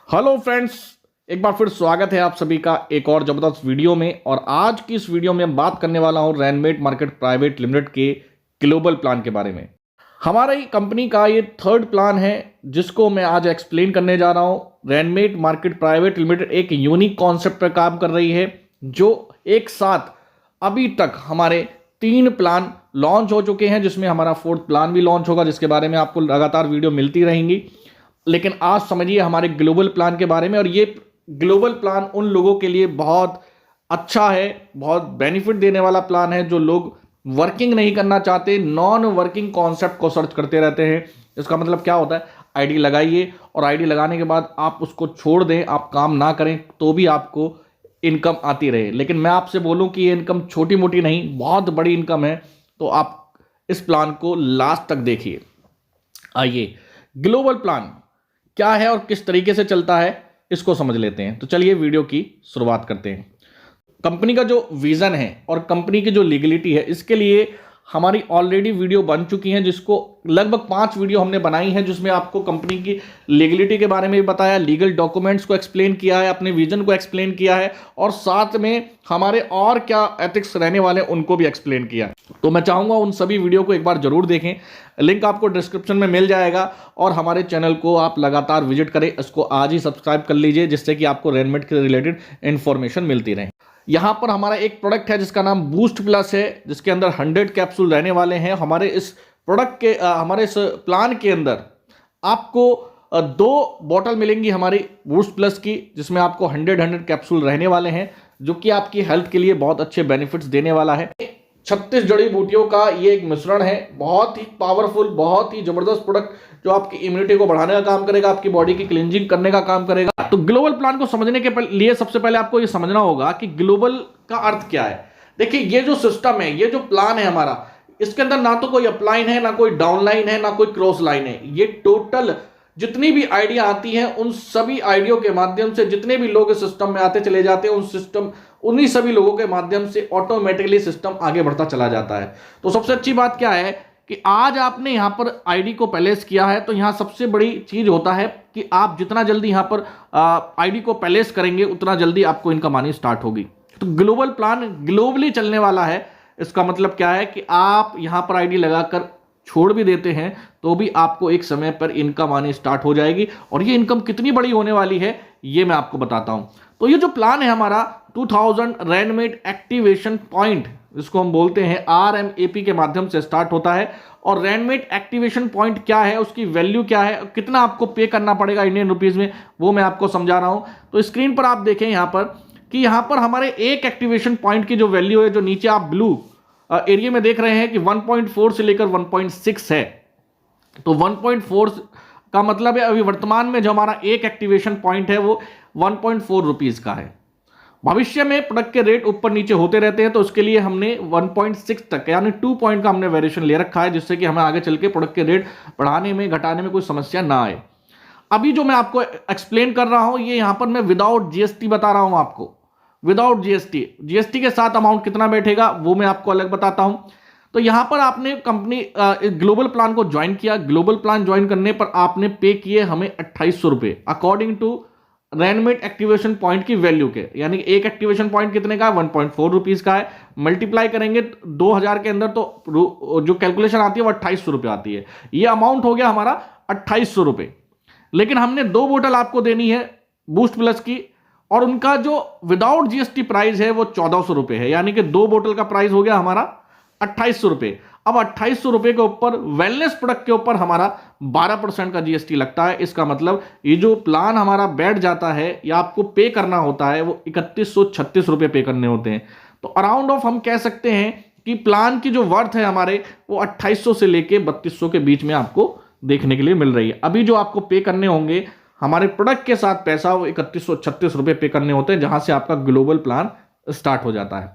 Hello friends, एक बार फिर स्वागत है आप सभी का एक और जबरदस्त वीडियो में। और आज की इस वीडियो में हम बात करने वाला हूं रैनमेट मार्केट प्राइवेट लिमिटेड के ग्लोबल प्लान के बारे में। हमारी कंपनी का ये थर्ड प्लान है जिसको मैं आज एक्सप्लेन करने जा रहा हूं। रैनमेट मार्केट प्राइवेट लिमिटेड एक यूनिक कॉन्सेप्ट पर काम कर रही है जो एक साथ अभी तक हमारे 3 प्लान लॉन्च हो चुके हैं, जिसमें हमारा फोर्थ प्लान भी लॉन्च होगा, जिसके बारे में आपको लगातार वीडियो मिलती रहेंगी। लेकिन आज समझिए हमारे ग्लोबल प्लान के बारे में। और ये ग्लोबल प्लान उन लोगों के लिए बहुत अच्छा है, बहुत बेनिफिट देने वाला प्लान है जो लोग वर्किंग नहीं करना चाहते, नॉन वर्किंग कॉन्सेप्ट को सर्च करते रहते हैं। इसका मतलब क्या होता है, आईडी लगाइए और आईडी लगाने के बाद आप उसको छोड़ दें, आप काम ना करें तो भी आपको इनकम आती रहे। लेकिन मैं आपसे बोलूं कि ये इनकम छोटी मोटी नहीं, बहुत बड़ी इनकम है। तो आप इस प्लान को लास्ट तक देखिए। आइए ग्लोबल प्लान क्या है और किस तरीके से चलता है इसको समझ लेते हैं। तो चलिए वीडियो की शुरुआत करते हैं। कंपनी का जो विजन है और कंपनी की जो लीगलिटी है, इसके लिए हमारी ऑलरेडी वीडियो बन चुकी हैं, जिसको लगभग 5 वीडियो हमने बनाई है, जिसमें आपको कंपनी की लीगलिटी के बारे में भी बताया, लीगल डॉक्यूमेंट्स को एक्सप्लेन किया है, अपने विजन को एक्सप्लेन किया है और साथ में हमारे और क्या एथिक्स रहने वाले हैं उनको भी एक्सप्लेन किया। तो मैं चाहूँगा उन सभी वीडियो को एक बार जरूर देखें, लिंक आपको डिस्क्रिप्शन में मिल जाएगा। और हमारे चैनल को आप लगातार विजिट करें, इसको आज ही सब्सक्राइब कर लीजिए, जिससे कि आपको रैनमेट के रिलेटेड इंफॉर्मेशन मिलती रहे। यहाँ पर हमारा एक प्रोडक्ट है जिसका नाम बूस्ट प्लस है, जिसके अंदर 100 कैप्सूल रहने वाले हैं। हमारे इस प्रोडक्ट के हमारे इस प्लान के अंदर आपको 2 बॉटल मिलेंगी हमारी बूस्ट प्लस की, जिसमें आपको 100 कैप्सूल रहने वाले हैं, जो कि आपकी हेल्थ के लिए बहुत अच्छे बेनिफिट्स देने वाला है। 36 जड़ी बूटियों का ये एक मिश्रण है, बहुत ही पावरफुल, बहुत ही जबरदस्त प्रोडक्ट जो आपकी इम्यूनिटी को बढ़ाने का काम करेगा, आपकी बॉडी की क्लींजिंग करने का काम करेगा। तो ग्लोबल प्लान को समझने के लिए सबसे पहले आपको ये समझना होगा कि ग्लोबल का अर्थ क्या है। देखिए, ये जो सिस्टम है, ये जो प्लान है हमारा, इसके अंदर ना तो कोई अपलाइन है, ना कोई डाउनलाइन है, ना कोई क्रॉस लाइन है। ये टोटल जितनी भी आइडिया आती हैं, उन सभी आइडिया के माध्यम से जितने भी लोग इस सिस्टम में आते चले जाते हैं, उन्हीं सभी लोगों के माध्यम से ऑटोमेटिकली सिस्टम आगे बढ़ता चला जाता है। तो सबसे अच्छी बात क्या है कि आज आपने यहां पर आईडी को पैलेस किया है, तो यहां सबसे बड़ी चीज होता है कि आप जितना जल्दी यहां पर आईडी को पैलेस करेंगे, उतना जल्दी आपको इनकम आनी स्टार्ट होगी। तो ग्लोबल प्लान ग्लोबली चलने वाला है। इसका मतलब क्या है कि आप यहां पर आईडी लगाकर छोड़ भी देते हैं तो भी आपको एक समय पर इनकम आनी स्टार्ट हो जाएगी। और ये इनकम कितनी बड़ी होने वाली है ये मैं आपको बताता हूं। तो ये जो प्लान है हमारा 2000 रैनमेट एक्टिवेशन पॉइंट, इसको हम बोलते हैं RMAP के माध्यम से स्टार्ट होता है। और रैनमेट एक्टिवेशन पॉइंट क्या है, उसकी वैल्यू क्या है, कितना आपको पे करना पड़ेगा इंडियन रुपीज में, वो मैं आपको समझा रहा हूं। तो स्क्रीन पर आप देखें यहां पर कि यहां पर हमारे एक एक्टिवेशन पॉइंट की जो वैल्यू है, जो नीचे आप ब्लू एरिया में देख रहे हैं कि 1.4 से लेकर 1.6 है। तो 1.4 का मतलब है अभी वर्तमान में जो हमारा एक एक्टिवेशन पॉइंट है वो 1.4 रुपीज का है। भविष्य में प्रोडक्ट के रेट ऊपर नीचे होते रहते हैं, तो उसके लिए हमने 1.6 तक यानी 2 पॉइंट का हमने वेरिएशन ले रखा है, जिससे कि हमें आगे चल के प्रोडक्ट के रेट बढ़ाने में घटाने में कोई समस्या ना आए। अभी जो मैं आपको एक्सप्लेन कर रहा हूं, ये यहां पर मैं विदाउट जीएसटी बता रहा हूं आपको, विदाउट जीएसटी के साथ अमाउंट कितना बैठेगा वो मैं आपको अलग बताता हूं। तो यहां पर आपने कंपनी ग्लोबल प्लान को ज्वाइन किया। ग्लोबल प्लान ज्वाइन करने पर आपने पे किए हमें 2800 रुपए अकॉर्डिंग टू रैनमेट एक्टिवेशन पॉइंट की वैल्यू के, यानी एक एक्टिवेशन पॉइंट कितने का है, 1.4 रुपीज का है। मल्टीप्लाई करेंगे 2000 के अंदर तो जो कैलकुलेशन आती है वो 2800 रुपए आती है। ये अमाउंट हो गया हमारा 2800 रुपए। लेकिन हमने 2 बोतल आपको देनी है बूस्ट प्लस की, और उनका जो विदाउट जीएसटी प्राइस है वो 1400 रुपए है, यानी कि 2 बोतल का प्राइस हो गया हमारा 2800 रुपए। अब 2800 रुपए के ऊपर वेलनेस प्रोडक्ट के ऊपर हमारा 12% का जीएसटी लगता है। इसका मतलब ये जो प्लान हमारा बैठ जाता है या आपको पे करना होता है वो 3136 रुपए पे करने होते हैं। तो अराउंड ऑफ हम कह सकते हैं कि प्लान की जो वर्थ है हमारे वो 2800 से लेके 3200 के बीच में आपको देखने के लिए मिल रही है। अभी जो आपको पे करने होंगे हमारे प्रोडक्ट के साथ पैसा, वो 3136 रुपए पे करने होते हैं, जहां से आपका ग्लोबल प्लान स्टार्ट हो जाता है।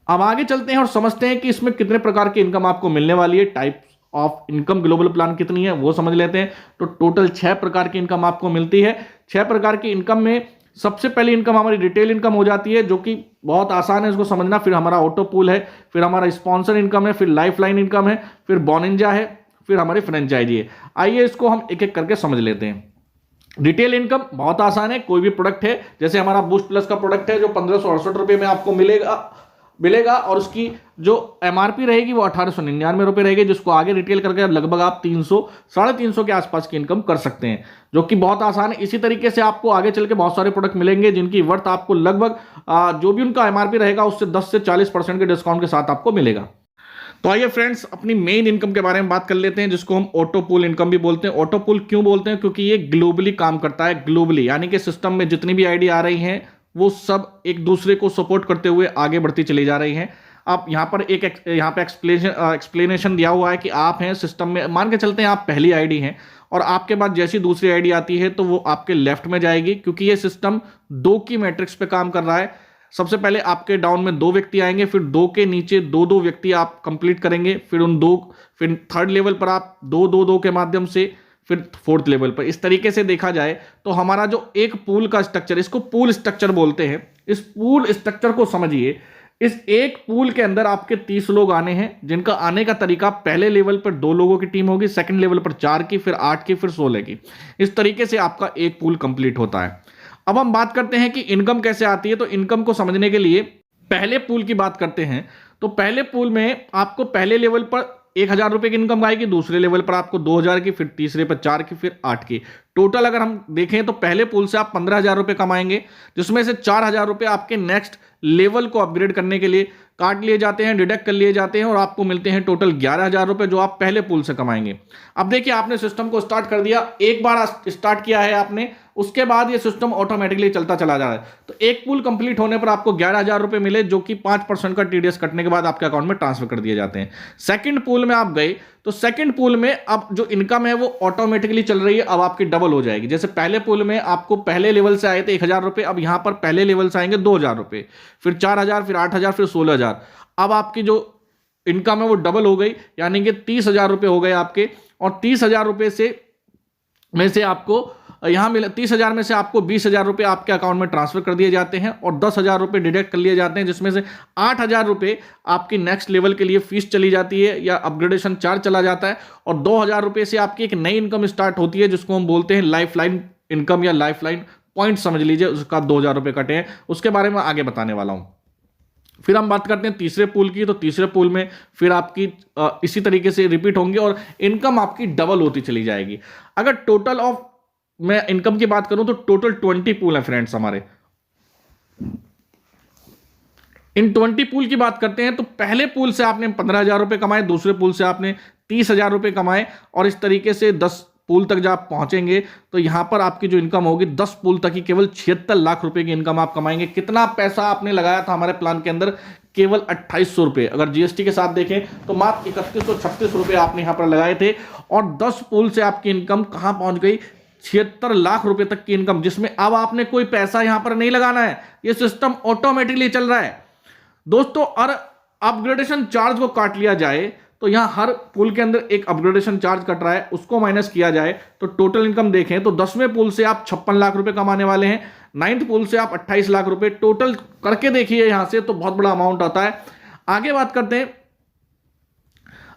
अब आगे चलते हैं और समझते हैं कि इसमें कितने प्रकार की इनकम आपको मिलने वाली है, types of income global plan कितनी है वो समझ लेते हैं। तो टोटल 6 प्रकार की इनकम आपको मिलती है। 6 प्रकार की इनकम में सबसे पहली इनकम हमारी रिटेल इनकम हो जाती है, जो कि बहुत आसान है इसको समझना। फिर हमारा ऑटो पूल है, फिर हमारा स्पॉन्सर इनकम है, फिर लाइफ लाइन इनकम है, फिर बोनिंजा है, फिर हमारी फ्रेंचाइजी है। आइए इसको हम एक एक करके समझ लेते हैं। रिटेल इनकम बहुत आसान है, कोई भी प्रोडक्ट है, जैसे हमारा बूस्ट प्लस का प्रोडक्ट है जो 1568 रुपए में आपको मिलेगा और उसकी जो एमआरपी रहेगी वो 1899 रुपए रहेगी, जिसको आगे रिटेल करके लगभग आप 300 350 के आसपास की इनकम कर सकते हैं, जो कि बहुत आसान है। इसी तरीके से आपको आगे चल के बहुत सारे प्रोडक्ट मिलेंगे जिनकी वर्थ आपको लगभग जो भी उनका एमआरपी रहेगा उससे 10 से 40% के डिस्काउंट के साथ आपको मिलेगा। तो आइए फ्रेंड्स अपनी मेन इनकम के बारे में बात कर लेते हैं, जिसको हम ऑटो पूल इनकम भी बोलते हैं। ऑटो पूल क्यों बोलते हैं? क्योंकि ये ग्लोबली काम करता है, ग्लोबली, यानी कि सिस्टम में जितनी भी आईडी आ रही हैं वो सब एक दूसरे को सपोर्ट करते हुए आगे बढ़ती चली जा रही हैं। आप यहाँ पर यहाँ पे एक्सप्लेनेशन दिया हुआ है कि आप हैं सिस्टम में, मान के चलते हैं आप पहली आईडी हैं और आपके बाद जैसी दूसरी आईडी आती है तो वो आपके लेफ्ट में जाएगी, क्योंकि ये सिस्टम 2 की मैट्रिक्स पे काम कर रहा है। सबसे पहले आपके डाउन में 2 व्यक्ति आएंगे, फिर 2 के नीचे 2 व्यक्ति आप कंप्लीट करेंगे, फिर थर्ड लेवल पर आप 2 के माध्यम से, फिर फोर्थ लेवल पर। इस तरीके से देखा जाए तो हमारा जो एक पूल का स्ट्रक्चर, इसको पूल स्ट्रक्चर बोलते हैं। इस पूल स्ट्रक्चर को समझिए, इस एक पूल के अंदर आपके 30 लोग आने हैं, जिनका आने का तरीका पहले लेवल पर 2 लोगों की टीम होगी, सेकंड लेवल पर 4 की, फिर 8 की, फिर 16 की। इस तरीके से आपका एक पूल कंप्लीट होता है। अब हम बात करते हैं कि इनकम कैसे आती है। तो इनकम को समझने के लिए पहले पूल की बात करते हैं। तो पहले पूल में आपको पहले लेवल पर 1000 रुपए की इनकम आएगी, दूसरे लेवल पर आपको 2000 की, फिर तीसरे पर 4 की, फिर 8 की। टोटल अगर हम देखें तो पहले पूल से आप 15,000 रुपए कमाएंगे, जिसमें से 4,000 रुपए आपके नेक्स्ट लेवल को अपग्रेड करने के लिए काट लिए जाते हैं, डिडक्ट कर लिए जाते हैं और आपको मिलते हैं टोटल 11,000 रुपए, जो आप पहले पूल से कमाएंगे। अब देखिए, आपने सिस्टम को स्टार्ट कर दिया, एक बार स्टार्ट किया है आपने, उसके बाद ये सिस्टम ऑटोमेटिकली चलता चला जा रहा है। तो एक पूल कंप्लीट होने पर आपको 11,000 रुपए मिले, जो कि 5% का टीडीएस कटने के बाद आपके अकाउंट में ट्रांसफर कर दिए जाते हैं। सेकंड पूल में आप गए तो सेकंड पूल में अब जो इनकम है वो ऑटोमेटिकली चल रही है, अब आपकी डबल हो जाएगी। जैसे पहले पूल में आपको पहले लेवल से आए थे 1,000 रुपए, अब यहां पर पहले लेवल से आएंगे 2,000 रुपए, फिर 4,000, फिर 8,000, फिर 16,000। अब आपकी जो इनकम है वो डबल हो गई, यानी कि 30,000 रुपए हो गए आपके। और 30,000 रुपए में से आपको यहां मिले 30,000 में से आपको 20,000 रुपए आपके अकाउंट में ट्रांसफर कर दिए जाते हैं और 10,000 रुपए डिडक्ट कर लिए जाते हैं, जिसमें से 8,000 रुपए आपकी नेक्स्ट लेवल के लिए फीस चली जाती है या अपग्रेडेशन चार्ज चला जाता है, और 2,000 रुपए से आपकी एक नई इनकम स्टार्ट होती है, जिसको हम बोलते हैं लाइफ लाइन इनकम या लाइफ लाइन पॉइंट समझ लीजिए, उसका 2,000 रुपए कटे हैं। उसके बारे में आगे बताने वाला हूं। फिर हम बात करते हैं तीसरे पूल की। तो तीसरे पूल में फिर आपकी इसी तरीके से रिपीट होंगे और इनकम आपकी डबल होती चली जाएगी। अगर टोटल ऑफ मैं इनकम की बात करूं तो टोटल 20 पूल है फ्रेंड्स हमारे। इन 20 पूल की बात करते हैं तो पहले पूल से आपने 15,000 रुपए कमाए, दूसरे पूल से आपने 30,000 रुपए कमाए, और इस तरीके से 10 पूल तक जब आप पहुंचेंगे तो यहां पर आपकी जो इनकम होगी 10 पूल तक ही केवल 76 लाख रुपए की इनकम आप कमाएंगे। कितना पैसा आपने लगाया था हमारे प्लान के अंदर? केवल 2,800 रुपए। अगर जीएसटी के साथ देखें तो मात्र 3,136 रुपए आपने यहां पर लगाए थे, और 10 पूल से आपकी इनकम कहां पहुंच गई? 76 लाख रुपए तक की इनकम, जिसमें अब आपने कोई पैसा यहां पर नहीं लगाना है, ये सिस्टम ऑटोमेटिकली चल रहा है दोस्तों। और अपग्रेडेशन चार्ज को काट लिया जाए तो यहां हर पूल के अंदर एक अपग्रेडेशन चार्ज कट रहा है, उसको माइनस किया जाए तो टोटल इनकम देखें तो 10वें पूल से आप 56 लाख रुपए कमाने वाले हैं, 9th पूल से आप 28 लाख रुपए, टोटल करके देखिए यहां से तो बहुत बड़ा अमाउंट आता है। आगे बात करते हैं,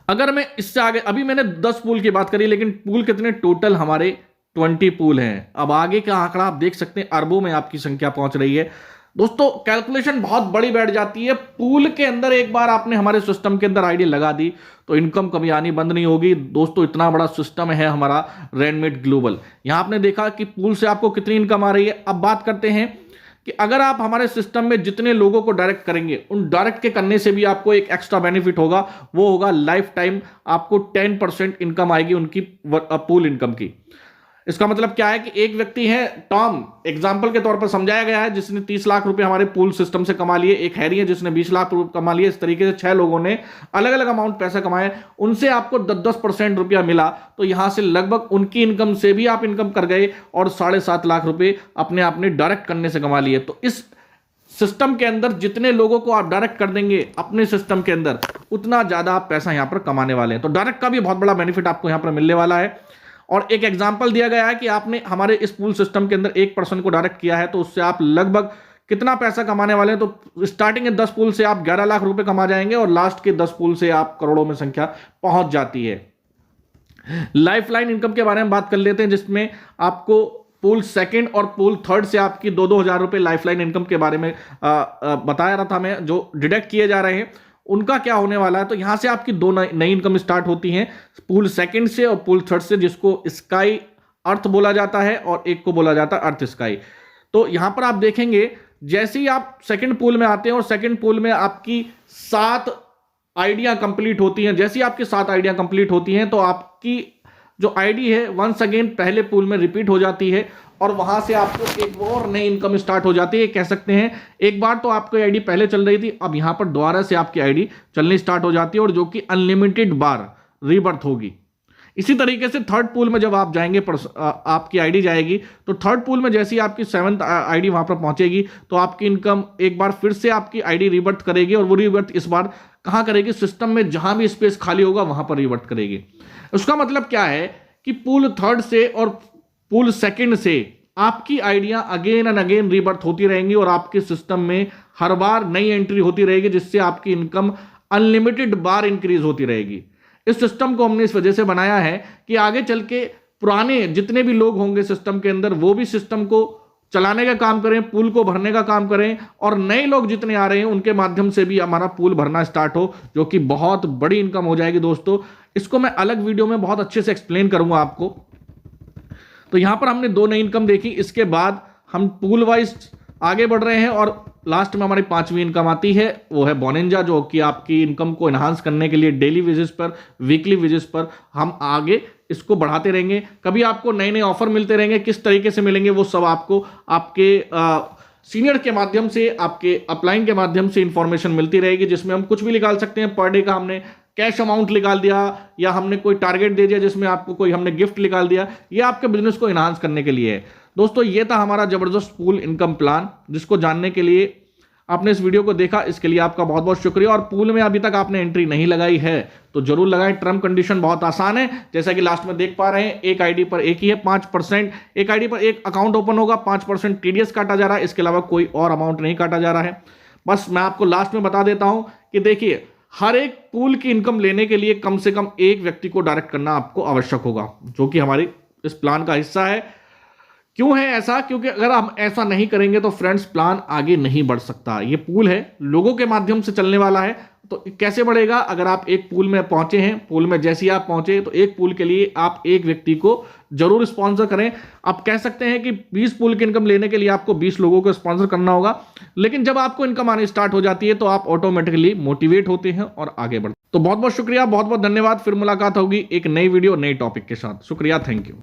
अगर मैं इससे आगे, अभी मैंने 10 पूल की बात करी, लेकिन पूल कितने टोटल हमारे 20 पूल हैं। अब आगे का आंकड़ा आप देख सकते हैं, अरबों में आपकी संख्या पहुंच रही है दोस्तों। कैलकुलेशन बहुत बड़ी बैठ जाती है। पूल के अंदर एक बार आपने हमारे सिस्टम के अंदर आईडी लगा दी तो इनकम कभी आनी बंद नहीं होगी दोस्तों। इतना बड़ा सिस्टम है हमारा रैनमेट ग्लोबल। यहां आपने देखा कि पूल से आपको कितनी इनकम आ रही है। अब बात करते हैं कि अगर आप हमारे सिस्टम में जितने लोगों को डायरेक्ट करेंगे, उन डायरेक्ट के करने से भी आपको एक एक्स्ट्रा बेनिफिट होगा, वो होगा लाइफ टाइम आपको 10% इनकम आएगी उनकी पूल इनकम की। इसका मतलब क्या है कि एक व्यक्ति है टॉम, एग्जाम्पल के तौर पर समझाया गया है, जिसने 30 लाख रुपए हमारे पूल सिस्टम से कमा लिए। एक हैरी है जिसने 20 लाख रुपए कमा लिए। इस तरीके से 6 लोगों ने अलग अलग अमाउंट पैसा कमाए, उनसे आपको 10% रुपया मिला, तो यहां से लगभग उनकी इनकम से भी आप इनकम कर गए और 7.5 लाख रुपए अपने आपने डायरेक्ट करने से कमा लिए। तो इस सिस्टम के अंदर जितने लोगों को आप डायरेक्ट कर देंगे अपने सिस्टम के अंदर, उतना ज्यादा आप पैसा यहां पर कमाने वाले हैं। तो डायरेक्ट का भी बहुत बड़ा बेनिफिट आपको यहां पर मिलने वाला है। और एक एग्जांपल दिया गया है कि आपने हमारे इस पूल सिस्टम के अंदर 1% को डायरेक्ट किया है, तो उससे आप लगभग कितना पैसा कमाने वाले हैं? तो स्टार्टिंग के 10 पूल से आप 11 लाख रुपए कमा जाएंगे और लास्ट के 10 पूल से आप करोड़ों में संख्या पहुंच जाती है। लाइफ लाइन इनकम के बारे में बात कर लेते हैं, जिसमें आपको पूल सेकंड और पूल थर्ड से आपकी 2-2 हज़ार रुपए लाइफलाइन इनकम के बारे में बताया रहा था मैं, जो डिडक्ट किए जा रहे हैं उनका क्या होने वाला है। तो यहां से आपकी दो नई इनकम स्टार्ट होती हैं, पूल सेकंड से और पूल थर्ड से, जिसको स्काई अर्थ बोला जाता है और एक को बोला जाता है अर्थ स्काई। तो यहां पर आप देखेंगे जैसे ही आप सेकंड पूल में आते हैं और सेकंड पूल में आपकी 7 आइडिया कंप्लीट होती हैं, जैसे ही आपकी 7 आइडिया कंप्लीट होती हैं तो आपकी जो आईडी है वंस अगेन पहले पूल में रिपीट हो जाती है और वहां से आपको एक और नई इनकम स्टार्ट हो जाती है। कह सकते हैं एक बार तो आपकी आईडी पहले चल रही थी, अब यहां पर दोबारा से आपकी आईडी चलनी स्टार्ट हो जाती है और जो कि अनलिमिटेड बार रीबर्थ होगी। इसी तरीके से थर्ड पूल में जब आप जाएंगे, आपकी आईडी जाएगी, तो थर्ड पूल में जैसे ही आपकी 7th आईडी वहां पर पहुंचेगी तो आपकी इनकम एक बार फिर से आपकी आईडी रीबर्थ करेगी और वो रीबर्थ इस बार कहां करेगी, सिस्टम में जहां भी स्पेस खाली होगा वहां पर रीबर्थ करेगी। उसका मतलब क्या है कि पूल थर्ड से और पूल सेकंड से आपकी idea again and again rebirth होती रहेंगी और आपके सिस्टम में हर बार नई एंट्री होती रहेगी, जिससे आपकी इनकम अनलिमिटेड बार इंक्रीज होती रहेगी। इस सिस्टम को हमने इस वजह से बनाया है कि आगे चल के पुराने जितने भी लोग होंगे सिस्टम के अंदर वो भी सिस्टम को चलाने का काम करें, पूल को भरने का काम करें, और नए लोग जितने आ रहे हैं उनके माध्यम से भी हमारा पूल भरना स्टार्ट हो, जो कि बहुत बड़ी इनकम हो जाएगी दोस्तों। इसको मैं अलग वीडियो में बहुत अच्छे से एक्सप्लेन करूंगा आपको। तो यहां पर हमने 2 नई इनकम देखी, इसके बाद हम पूल वाइज आगे बढ़ रहे हैं और लास्ट में हमारी 5वीं इनकम आती है, वो है बोनेंजा, जो कि आपकी इनकम को एनहांस करने के लिए डेली बेसिस पर, वीकली बेसिस पर हम आगे इसको बढ़ाते रहेंगे। कभी आपको नए नए ऑफर मिलते रहेंगे, किस तरीके से मिलेंगे वो सब आपको आपके सीनियर के माध्यम से, आपके अपलाइन के माध्यम से इंफॉर्मेशन मिलती रहेगी, जिसमें हम कुछ भी निकाल सकते हैं। पर डे का हमने कैश अमाउंट निकाल दिया या हमने कोई टारगेट दे दिया जिसमें आपको कोई हमने गिफ्ट निकाल दिया, ये आपके बिजनेस को एनहांस करने के लिए है। दोस्तों ये था हमारा जबरदस्त पूल इनकम प्लान, जिसको जानने के लिए आपने इस वीडियो को देखा, इसके लिए आपका बहुत बहुत शुक्रिया। और पूल में अभी तक आपने एंट्री नहीं लगाई है तो जरूर लगाएं। टर्म कंडीशन बहुत आसान है, जैसा कि लास्ट में देख पा रहे हैं, एक आईडी पर एक ही है, 5%, एक आईडी पर एक अकाउंट ओपन होगा, 5% टीडीएस काटा जा रहा है, इसके अलावा कोई और अमाउंट नहीं काटा जा रहा है। बस मैं आपको लास्ट में बता देता हूं कि देखिए, हर एक पूल की इनकम लेने के लिए कम से कम एक व्यक्ति को डायरेक्ट करना आपको आवश्यक होगा, जो कि हमारी इस प्लान का हिस्सा है। क्यों है ऐसा? क्योंकि अगर हम ऐसा नहीं करेंगे तो फ्रेंड्स प्लान आगे नहीं बढ़ सकता। ये पूल है, लोगों के माध्यम से चलने वाला है, तो कैसे बढ़ेगा? अगर आप एक पूल में पहुंचे हैं, पूल में जैसे ही आप पहुंचे तो एक पूल के लिए आप एक व्यक्ति को जरूर स्पॉन्सर करें। आप कह सकते हैं कि 20 पूल की इनकम लेने के लिए आपको 20 लोगों को स्पॉन्सर करना होगा, लेकिन जब आपको इनकम आनी स्टार्ट हो जाती है तो आप ऑटोमेटिकली मोटिवेट होते हैं और आगे बढ़ते हैं। तो बहुत बहुत शुक्रिया, बहुत बहुत धन्यवाद। फिर मुलाकात होगी एक नई वीडियो, नए टॉपिक के साथ। शुक्रिया, थैंक यू।